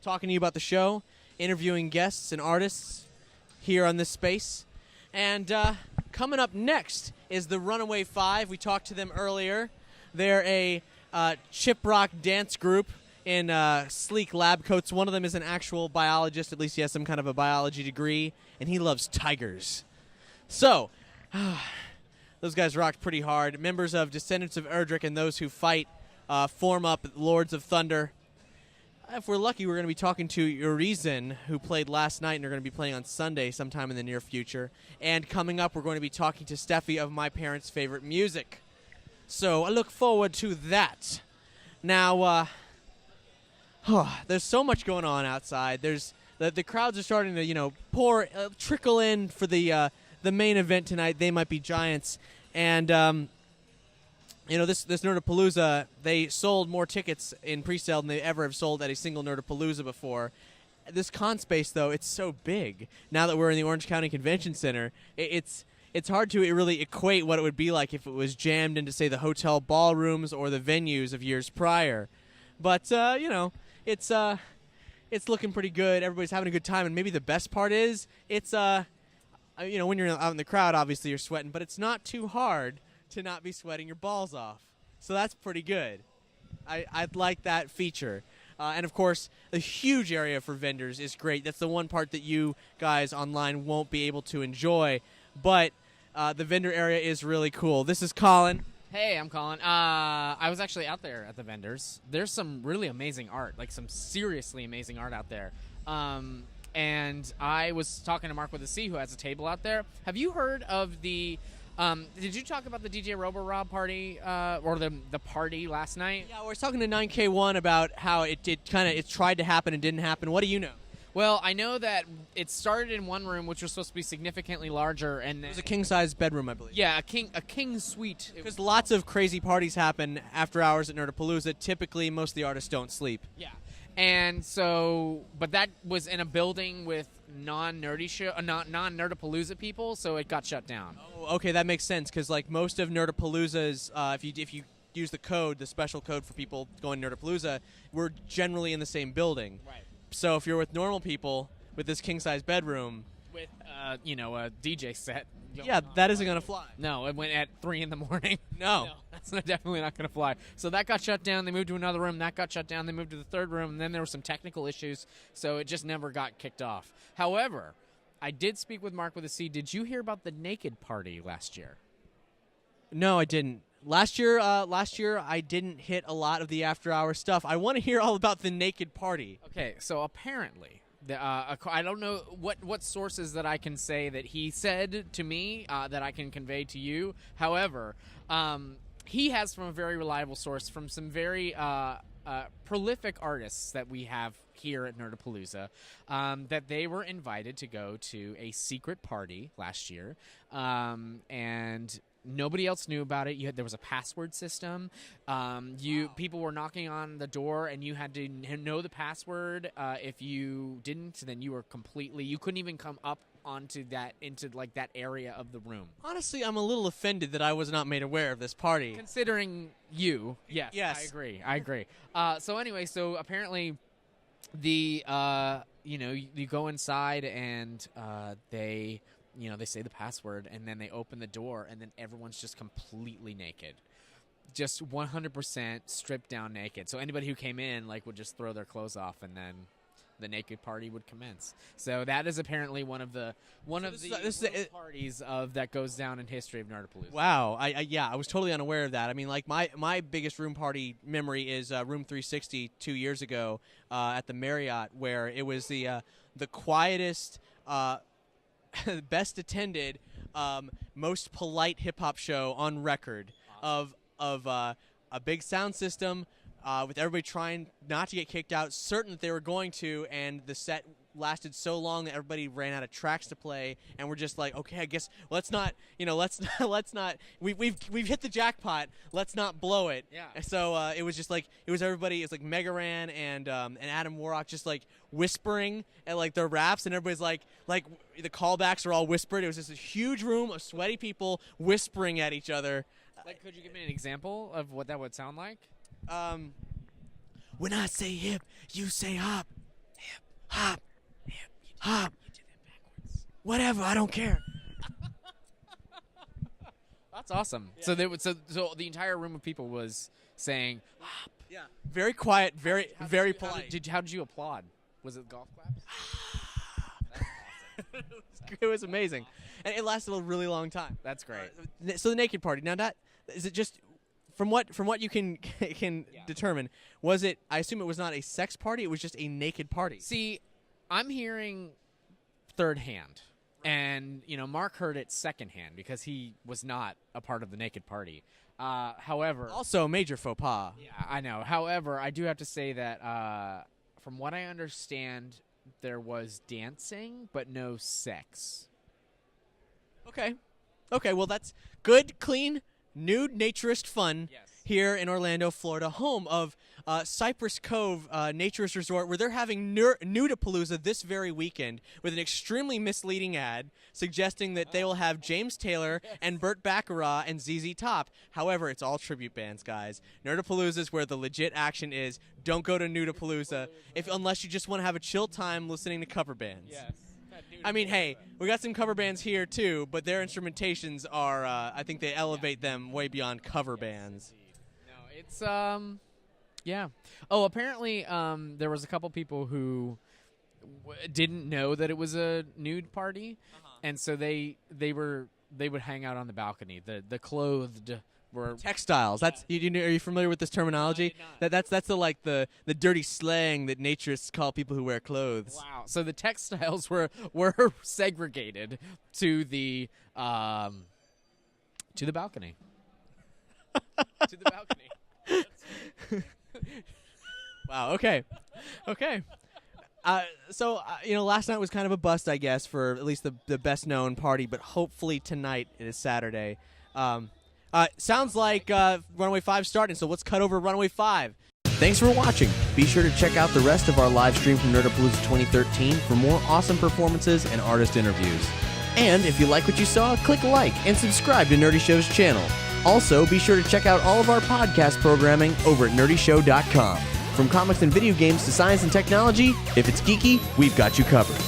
talking to you about the show, interviewing guests and artists here on this space. And coming up next is the Runaway Five. We talked to them earlier. They're a chip rock dance group in sleek lab coats. One of them is an actual biologist. At least he has some kind of a biology degree, and he loves tigers. So, those guys rocked pretty hard. Members of Descendants of Erdrick and Those Who Fight form up Lords of Thunder. If we're lucky, we're going to be talking to Urizen, who played last night and are going to be playing on Sunday sometime in the near future. And coming up, we're going to be talking to Steffi of My Parents' Favorite Music. So I look forward to that. Now, there's so much going on outside. There's the crowds are starting to, trickle in for the main event tonight. They Might Be Giants. And this Nerdapalooza, they sold more tickets in pre-sale than they ever have sold at a single Nerdapalooza before. This con space, though, it's so big. Now that we're in the Orange County Convention Center, it's hard to really equate what it would be like if it was jammed into, say, the hotel ballrooms or the venues of years prior. But, it's looking pretty good. Everybody's having a good time. And maybe the best part is when you're out in the crowd, obviously you're sweating, but it's not too hard to not be sweating your balls off. So that's pretty good. I'd like that feature. And, of course, the huge area for vendors is great. That's the one part that you guys online won't be able to enjoy. But the vendor area is really cool. This is Colin. Hey, I'm Colin. I was actually out there at the vendors. There's some really amazing art, like some seriously amazing art out there. And I was talking to Mark with a C, who has a table out there. Have you heard of the... did you talk about the DJ Robo-Rob party or the party last night? Yeah, we were talking to 9K1 about how it tried to happen and didn't happen. What do you know? Well, I know that it started in one room, which was supposed to be significantly larger, and it was a king-size bedroom, I believe. Yeah, a king suite. Because lots of crazy parties happen after hours at Nerdapalooza. Typically, most of the artists don't sleep. Yeah, and so, but that was in a building with non-Nerdapalooza people, so it got shut down. Oh, okay, that makes sense. Because like most of Nerdapalooza's, if you use the special code for people going to Nerdapalooza, we're generally in the same building. Right. So if you're with normal people with this king-size bedroom... With, a DJ set. Yeah, that isn't going to fly. No, it went at 3 in the morning. No. That's definitely not going to fly. So that got shut down. They moved to another room. That got shut down. They moved to the third room. And then there were some technical issues, so it just never got kicked off. However, I did speak with Mark with a C. Did you hear about the naked party last year? No, I didn't. Last year, I didn't hit a lot of the after-hour stuff. I want to hear all about the naked party. Okay, so apparently, I don't know what sources that I can say that he said to me that I can convey to you. However, he has from a very reliable source from some very prolific artists that we have here at Nerdapalooza, that they were invited to go to a secret party last year, and nobody else knew about it. There was a password system. People were knocking on the door, and you had to know the password. If you didn't, then you couldn't even come up into that area of the room. Honestly, I'm a little offended that I was not made aware of this party. Considering you, yes. I agree. So anyway, apparently you go inside and they say the password, and then they open the door, and then everyone's just completely naked. Just 100% stripped down naked. So anybody who came in would just throw their clothes off, and then the naked party would commence. So that is apparently one of the parties that goes down in history of Nerdapalooza. Wow. I was totally unaware of that. I mean, my biggest room party memory is Room 360 2 years ago at the Marriott, where it was the quietest, best attended, most polite hip-hop show on record. Of a big sound system, with everybody trying not to get kicked out, certain that they were going to, and the set lasted so long that everybody ran out of tracks to play, and we're just like, okay, I guess let's not we've hit the jackpot, let's not blow it. Yeah. So it was just everybody, it's like Mega Ran and Adam Warrock just whispering at their raps, and everybody's like the callbacks are all whispered. It was just a huge room of sweaty people whispering at each other. Could you give me an example of what that would sound like? When I say hip, you say hop. hop, hop. Whatever, I don't care. That's awesome. Yeah. So the entire room of people was saying, hop. Yeah. Very quiet, very polite. How did you applaud? Was it golf claps? That's awesome. It was amazing, and it lasted a really long time. That's great. So the naked party. Now that is it just from what you can determine, was it? I assume it was not a sex party. It was just a naked party. See, I'm hearing third hand, and Mark heard it second hand because he was not a part of the naked party. However, Also, major faux pas. yeah, I know. However, I do have to say that from what I understand, there was dancing but no sex. Okay. Well, that's good, clean, nude, naturist fun. Yes. Here in Orlando, Florida, home of Cypress Cove Naturist Resort, where they're having Nerdapalooza this very weekend with an extremely misleading ad suggesting that they will have James Taylor and Burt Bacharach and ZZ Top. However, it's all tribute bands, guys. Nerdapalooza is where the legit action is. Don't go to Nudapalooza unless you just want to have a chill time listening to cover bands. Yes. I mean, hey, we got some cover bands here too, but their instrumentations are, I think they elevate them way beyond cover bands. No, it's yeah. Oh, apparently there was a couple people who didn't know that it was a nude party, and so they would hang out on the balcony. The clothed were Textiles. That's are you familiar with this terminology? That's the dirty slang that naturists call people who wear clothes. wow. So the textiles were segregated to the balcony. To the balcony. Wow. Okay. So last night was kind of a bust, I guess, for at least the best known party. But hopefully tonight, it is Saturday. Sounds like Runaway 5 starting. So let's cut over Runaway 5. Thanks for watching. Be sure to check out the rest of our live stream from Nerdapalooza 2013 for more awesome performances and artist interviews. And if you like what you saw, click like and subscribe to Nerdy Show's channel. Also, be sure to check out all of our podcast programming over at nerdyshow.com. From comics and video games to science and technology, if it's geeky, we've got you covered.